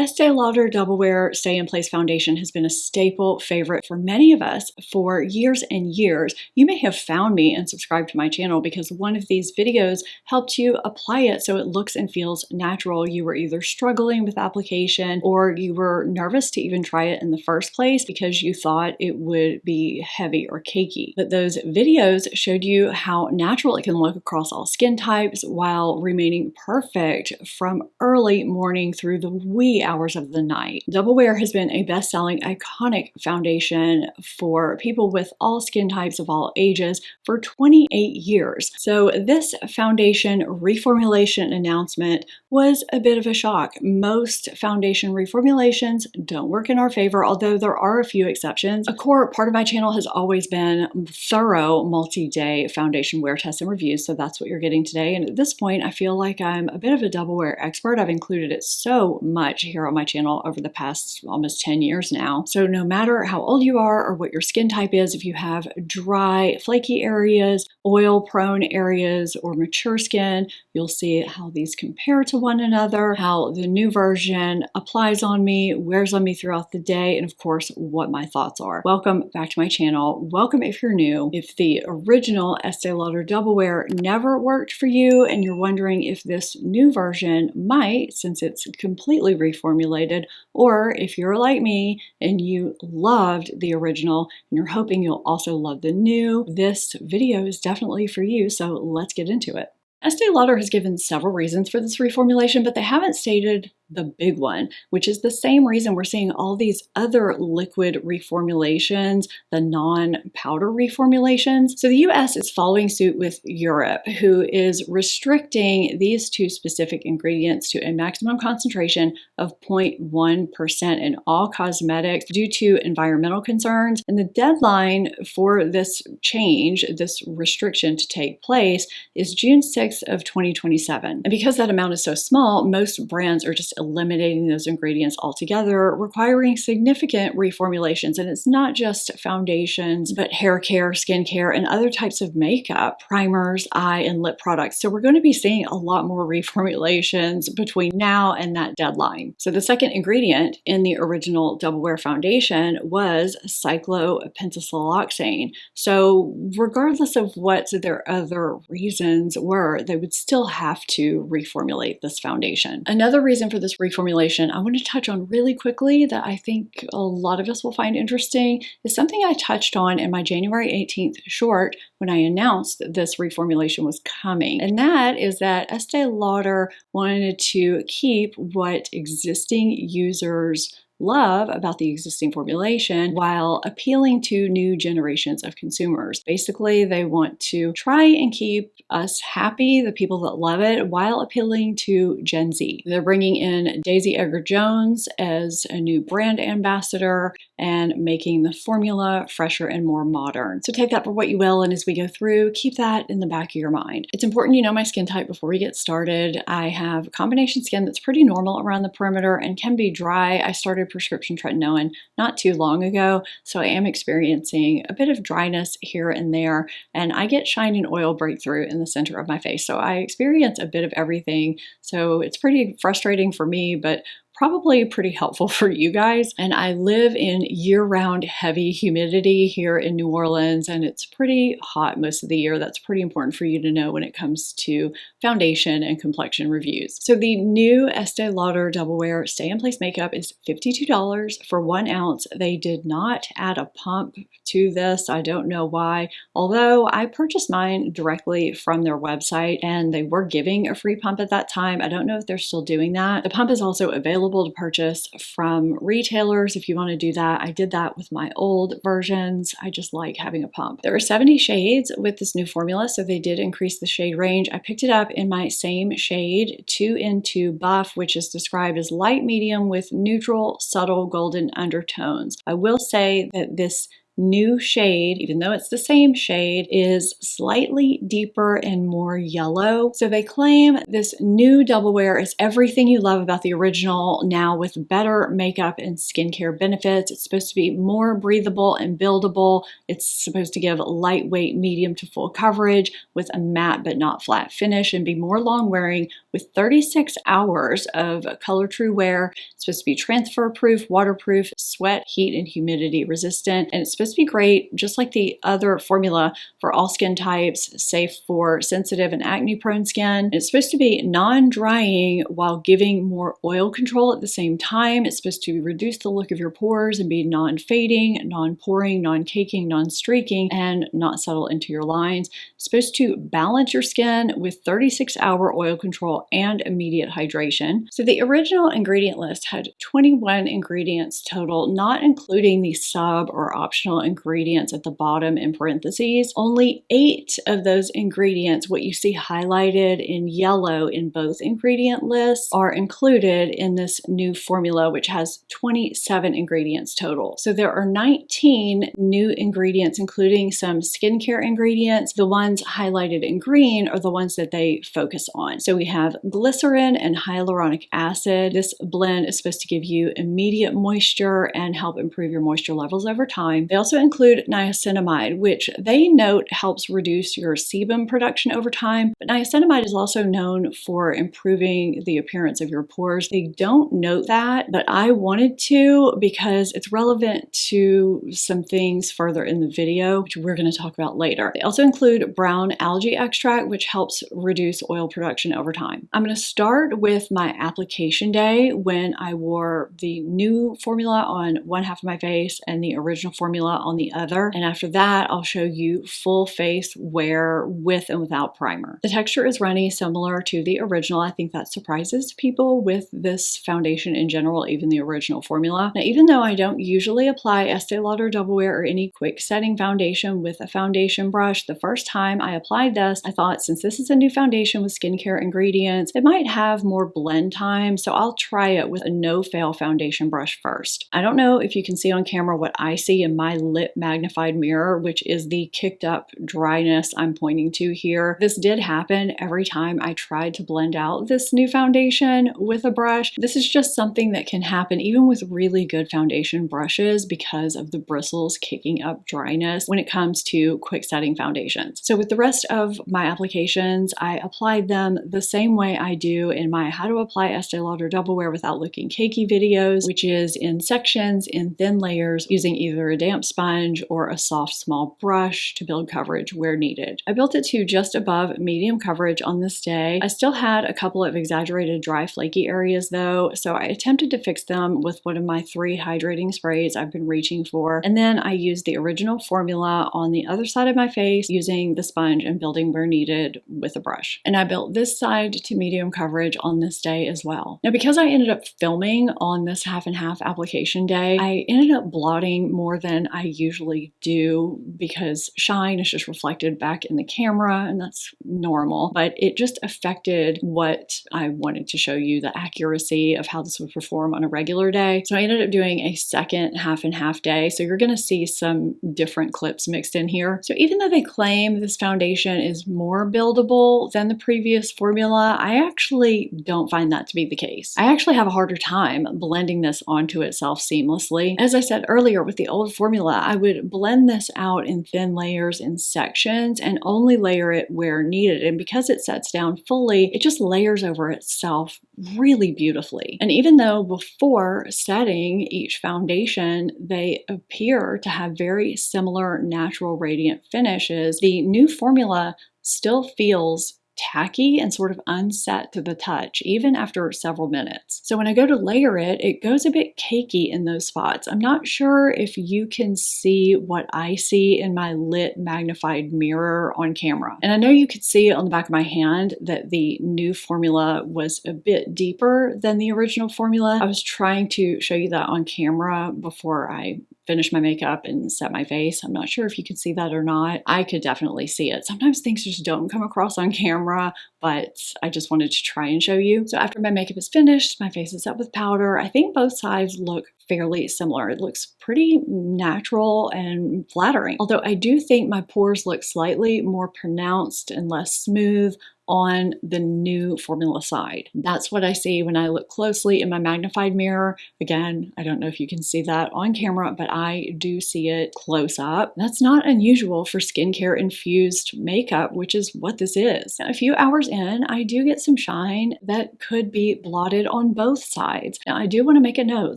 Estee Lauder Double Wear Stay in Place Foundation has been a staple favorite for many of us for years and years. You may have found me and subscribed to my channel because one of these videos helped you apply it so it looks and feels natural. You were either struggling with application or you were nervous to even try it in the first place because you thought it would be heavy or cakey. But those videos showed you how natural it can look across all skin types while remaining perfect from early morning through the wee hours of the night. Double Wear has been a best-selling iconic foundation for people with all skin types of all ages for 28 years. So this foundation reformulation announcement was a bit of a shock. Most foundation reformulations don't work in our favor, although there are a few exceptions. A core part of my channel has always been thorough multi-day foundation wear tests and reviews, so that's what you're getting today. And at this point, I feel like I'm a bit of a double wear expert. I've included it so much here on my channel over the past almost 10 years now. So no matter how old you are or what your skin type is, if you have dry, flaky areas, oil-prone areas, or mature skin, you'll see how these compare to one another, how the new version applies on me, wears on me throughout the day, and of course, what my thoughts are. Welcome back to my channel. Welcome if you're new. If the original Estee Lauder Double Wear never worked for you and you're wondering if this new version might, since it's completely reformulated, or if you're like me and you loved the original and you're hoping you'll also love the new, this video is definitely for you, so let's get into it. Estee Lauder has given several reasons for this reformulation, but they haven't stated the big one, which is the same reason we're seeing all these other liquid reformulations, the non-powder reformulations. So the US is following suit with Europe, who is restricting these two specific ingredients to a maximum concentration of 0.1% in all cosmetics due to environmental concerns. And the deadline for this change, this restriction to take place, is June 6th of 2027. And because that amount is so small, most brands are just eliminating those ingredients altogether, requiring significant reformulations. And it's not just foundations, but hair care, skin care, and other types of makeup, primers, eye and lip products. So we're going to be seeing a lot more reformulations between now and that deadline. So the second ingredient in the original Double Wear foundation was cyclopentasiloxane. So regardless of what their other reasons were, they would still have to reformulate this foundation. Another reason for this reformulation I want to touch on really quickly that I think a lot of us will find interesting is something I touched on in my January 18th short when I announced that this reformulation was coming. And that is that Estee Lauder wanted to keep what existing users love about the existing formulation while appealing to new generations of consumers. Basically, they want to try and keep us happy, the people that love it, while appealing to Gen Z. They're bringing in Daisy Edgar-Jones as a new brand ambassador and making the formula fresher and more modern. So take that for what you will, and as we go through, keep that in the back of your mind. It's important you know my skin type before we get started. I have combination skin that's pretty normal around the perimeter and can be dry. I started prescription tretinoin not too long ago, so I am experiencing a bit of dryness here and there, and I get shine and oil breakthrough in the center of my face, so I experience a bit of everything. So it's pretty frustrating for me, but probably pretty helpful for you guys. And I live in year-round heavy humidity here in New Orleans, and it's pretty hot most of the year. That's pretty important for you to know when it comes to foundation and complexion reviews. So the new Estee Lauder Double Wear Stay in Place makeup is $52 for 1 ounce. They did not add a pump to this. I don't know why, although I purchased mine directly from their website and they were giving a free pump at that time. I don't know if they're still doing that. The pump is also available to purchase from retailers if you want to do that. I did that with my old versions. I just like having a pump. There are 70 shades with this new formula, so they did increase the shade range. I picked it up in my same shade, 2N2 Buff, which is described as light medium with neutral, subtle golden undertones. I will say that this new shade, even though it's the same shade, is slightly deeper and more yellow. So they claim this new Double Wear is everything you love about the original, now with better makeup and skincare benefits. It's supposed to be more breathable and buildable. It's supposed to give lightweight, medium to full coverage with a matte but not flat finish, and be more long wearing with 36 hours of color true wear. It's supposed to be transfer proof, waterproof, sweat, heat, and humidity resistant. And it's supposed to be great, just like the other formula, for all skin types, safe for sensitive and acne prone skin. And it's supposed to be non-drying while giving more oil control at the same time. It's supposed to reduce the look of your pores and be non-fading, non-poring, non-caking, non-streaking, and not settle into your lines. It's supposed to balance your skin with 36-hour oil control and immediate hydration. So the original ingredient list had 21 ingredients total, not including the sub or optional ingredients at the bottom in parentheses. Only 8 of those ingredients, what you see highlighted in yellow in both ingredient lists, are included in this new formula, which has 27 ingredients total. So there are 19 new ingredients, including some skincare ingredients. The ones highlighted in green are the ones that they focus on. So we have glycerin and hyaluronic acid. This blend is supposed to give you immediate moisture and help improve your moisture levels over time. They also include niacinamide, which they note helps reduce your sebum production over time. But niacinamide is also known for improving the appearance of your pores. They don't note that, but I wanted to because it's relevant to some things further in the video, which we're going to talk about later. They also include brown algae extract, which helps reduce oil production over time. I'm going to start with my application day when I wore the new formula on one half of my face and the original formula on the other. And after that, I'll show you full face wear with and without primer. The texture is runny, similar to the original. I think that surprises people with this foundation in general, even the original formula. Now, even though I don't usually apply Estee Lauder Double Wear or any quick setting foundation with a foundation brush, the first time I applied this, I thought since this is a new foundation with skincare ingredients, it might have more blend time, so I'll try it with a no-fail foundation brush first. I don't know if you can see on camera what I see in my lip magnified mirror, which is the kicked up dryness I'm pointing to here. This did happen every time I tried to blend out this new foundation with a brush. This is just something that can happen even with really good foundation brushes because of the bristles kicking up dryness when it comes to quick setting foundations. So with the rest of my applications, I applied them the same way I do in my How to Apply Estee Lauder Double Wear Without Looking Cakey videos, which is in sections, in thin layers, using either a damp sponge or a soft small brush to build coverage where needed. I built it to just above medium coverage on this day. I still had a couple of exaggerated dry flaky areas though, so I attempted to fix them with one of my 3 hydrating sprays I've been reaching for, and then I used the original formula on the other side of my face using the sponge and building where needed with a brush. And I built this side to medium coverage on this day as well. Now, because I ended up filming on this half and half application day, I ended up blotting more than I usually do because shine is just reflected back in the camera, and that's normal, but it just affected what I wanted to show you, the accuracy of how this would perform on a regular day. So I ended up doing a second half and half day, so you're going to see some different clips mixed in here. So even though they claim this foundation is more buildable than the previous formula, I actually don't find that to be the case. I actually have a harder time blending this onto itself seamlessly. As I said earlier, with the old formula, I would blend this out in thin layers in sections and only layer it where needed. And because it sets down fully, it just layers over itself really beautifully. And even though before setting each foundation, they appear to have very similar natural radiant finishes, the new formula still feels tacky and sort of unset to the touch, even after several minutes. So when I go to layer it, it goes a bit cakey in those spots. I'm not sure if you can see what I see in my lit magnified mirror on camera. And I know you could see on the back of my hand that the new formula was a bit deeper than the original formula. I was trying to show you that on camera before I finish my makeup and set my face. I'm not sure if you can see that or not. I could definitely see it. Sometimes things just don't come across on camera, but I just wanted to try and show you. So after my makeup is finished, my face is set with powder. I think both sides look fairly similar. It looks pretty natural and flattering. Although I do think my pores look slightly more pronounced and less smooth on the new formula side. That's what I see when I look closely in my magnified mirror. Again, I don't know if you can see that on camera, but I do see it close up. That's not unusual for skincare infused makeup, which is what this is. Now, a few hours in, I do get some shine that could be blotted on both sides. Now, I do want to make a note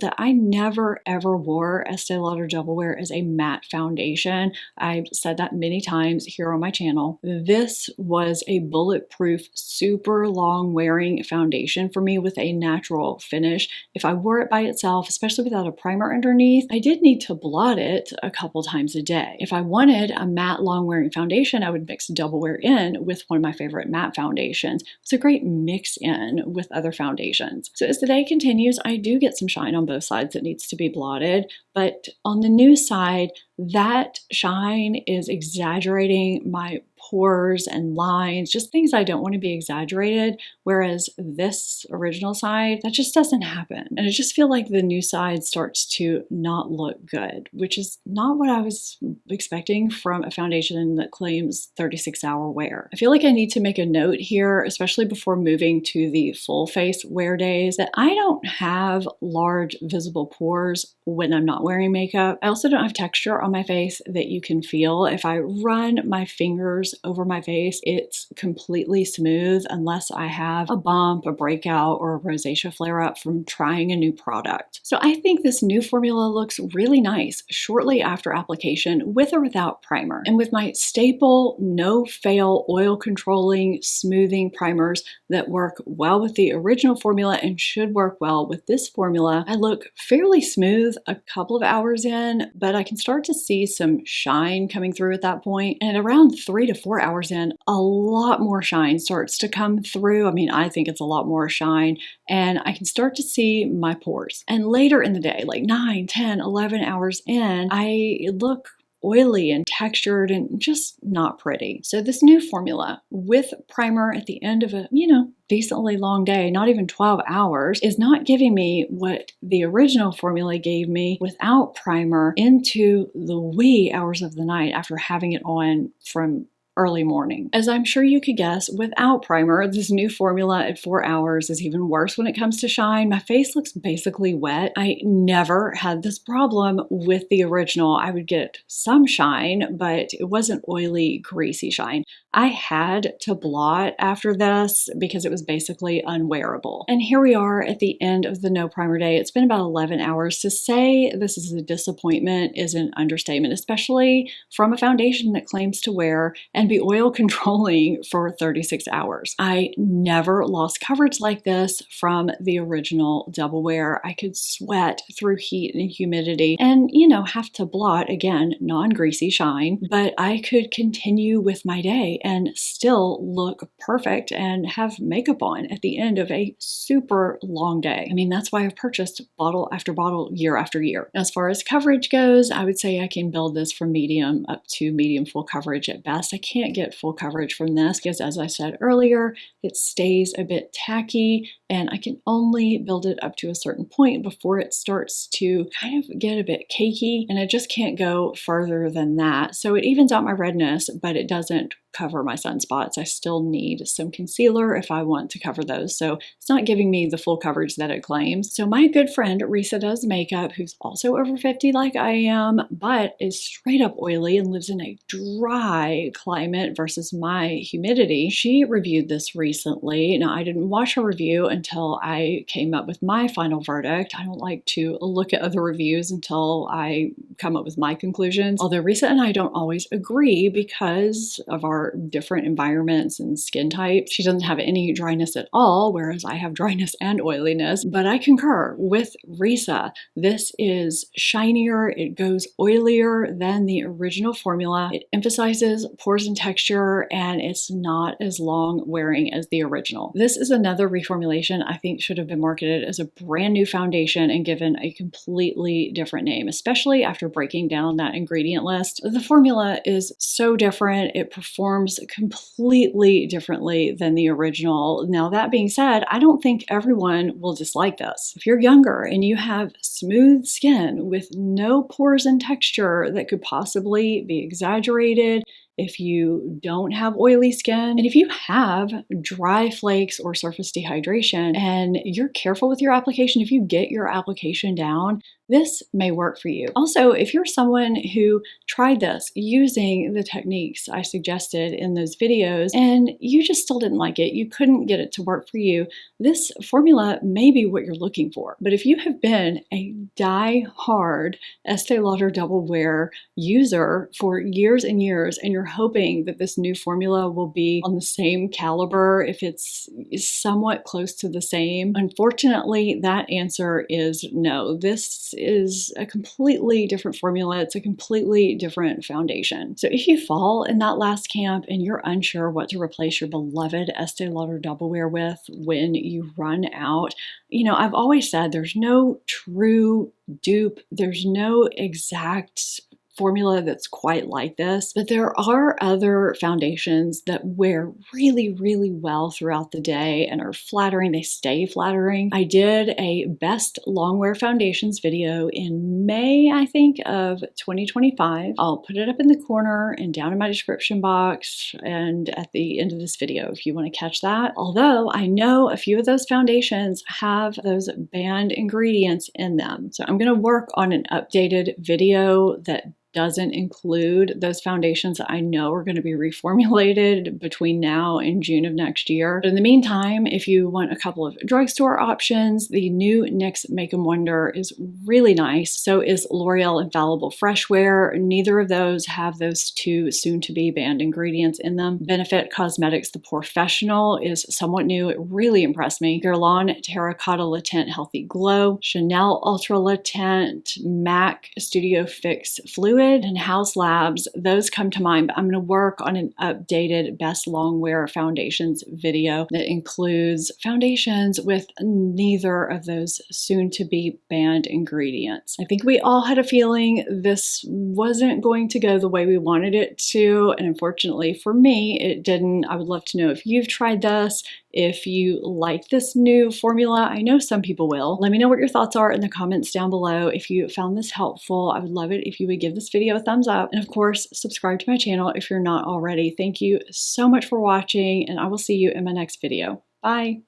that I never ever wore Estée Lauder Double Wear as a matte foundation. I've said that many times here on my channel. This was a bulletproof, super long wearing foundation for me with a natural finish. If I wore it by itself, especially without a primer underneath, I did need to blot it a couple times a day. If I wanted a matte long wearing foundation, I would mix Double Wear in with one of my favorite matte foundations. It's a great mix in with other foundations. So as the day continues, I do get some shine on both sides that needs to be blotted, but on the new side, that shine is exaggerating my pores and lines, just things I don't want to be exaggerated, whereas this original side, that just doesn't happen. And I just feel like the new side starts to not look good, which is not what I was expecting from a foundation that claims 36-hour wear. I feel like I need to make a note here, especially before moving to the full face wear days, that I don't have large visible pores when I'm not wearing makeup. I also don't have texture on my face that you can feel. If I run my fingers over my face, it's completely smooth unless I have a bump, a breakout, or a rosacea flare-up from trying a new product. So I think this new formula looks really nice shortly after application with or without primer. And with my staple, no-fail oil controlling, smoothing primers that work well with the original formula and should work well with this formula, I look fairly smooth a couple of hours in, but I can start to see some shine coming through at that point. And around 3 to 4 hours in, a lot more shine starts to come through. I mean, I think it's a lot more shine, and I can start to see my pores. And later in the day, like 9, 10, 11 hours in, I look oily and textured and just not pretty. So this new formula with primer at the end of a, decently long day, not even 12 hours, is not giving me what the original formula gave me without primer into the wee hours of the night after having it on from early morning. As I'm sure you could guess, without primer, this new formula at 4 hours is even worse when it comes to shine. My face looks basically wet. I never had this problem with the original. I would get some shine, but it wasn't oily, greasy shine. I had to blot after this because it was basically unwearable. And here we are at the end of the no primer day. It's been about 11 hours. To say this is a disappointment is an understatement, especially from a foundation that claims to wear and be oil controlling for 36 hours. I never lost coverage like this from the original Double Wear. I could sweat through heat and humidity and, have to blot, again, non-greasy shine, but I could continue with my day and still look perfect and have makeup on at the end of a super long day. I mean, that's why I've purchased bottle after bottle year after year. As far as coverage goes, I would say I can build this from medium up to medium full coverage at best. I can't get full coverage from this because, as I said earlier, it stays a bit tacky and I can only build it up to a certain point before it starts to kind of get a bit cakey, and I just can't go further than that. So it evens out my redness, but it doesn't cover my sunspots. I still need some concealer if I want to cover those. So it's not giving me the full coverage that it claims. So my good friend Risa Does Makeup, who's also over 50 like I am, but is straight up oily and lives in a dry climate versus my humidity, she reviewed this recently. Now, I didn't watch her review until I came up with my final verdict. I don't like to look at other reviews until I come up with my conclusions. Although Risa and I don't always agree because of our different environments and skin types. She doesn't have any dryness at all, whereas I have dryness and oiliness, but I concur with Risa. This is shinier, it goes oilier than the original formula, it emphasizes pores and texture, and it's not as long wearing as the original. This is another reformulation Reformulation, I think, should have been marketed as a brand new foundation and given a completely different name, especially after breaking down that ingredient list. The formula is so different. It performs completely differently than the original. Now, that being said, I don't think everyone will dislike this. If you're younger and you have smooth skin with no pores and texture that could possibly be exaggerated, if you don't have oily skin, and if you have dry flakes or surface dehydration and you're careful with your application, if you get your application down, this may work for you. Also, if you're someone who tried this using the techniques I suggested in those videos and you just still didn't like it, you couldn't get it to work for you, this formula may be what you're looking for. But if you have been a die-hard Estée Lauder Double Wear user for years and years, and you're hoping that this new formula will be on the same caliber, if it's somewhat close to the same, unfortunately, that answer is no. This is a completely different formula. It's a completely different foundation. So if you fall in that last camp and you're unsure what to replace your beloved Estée Lauder Double Wear with when you run out, I've always said there's no true dupe. There's no exact formula that's quite like this, but there are other foundations that wear really, really well throughout the day and are flattering. They stay flattering. I did a best long wear foundations video in May, I think, of 2025. I'll put it up in the corner and down in my description box and at the end of this video if you want to catch that. Although I know a few of those foundations have those banned ingredients in them. So I'm going to work on an updated video that doesn't include those foundations that I know are going to be reformulated between now and June of next year. But in the meantime, if you want a couple of drugstore options, the new NYX Make 'em Wonder is really nice. So is L'Oreal Infallible Fresh Wear. Neither of those have those two soon-to-be banned ingredients in them. Benefit Cosmetics The Professional is somewhat new. It really impressed me. Guerlain Terracotta Latent Healthy Glow, Chanel Ultra Latent, MAC Studio Fix Fluid, and House Labs, those come to mind, but I'm going to work on an updated best long wear foundations video that includes foundations with neither of those soon to be banned ingredients. I think we all had a feeling this wasn't going to go the way we wanted it to, and unfortunately for me, it didn't. I would love to know if you've tried this, if you like this new formula. I know some people will. Let me know what your thoughts are in the comments down below. If you found this helpful, I would love it if you would give this video a thumbs up. And of course, subscribe to my channel if you're not already. Thank you so much for watching, and I will see you in my next video. Bye.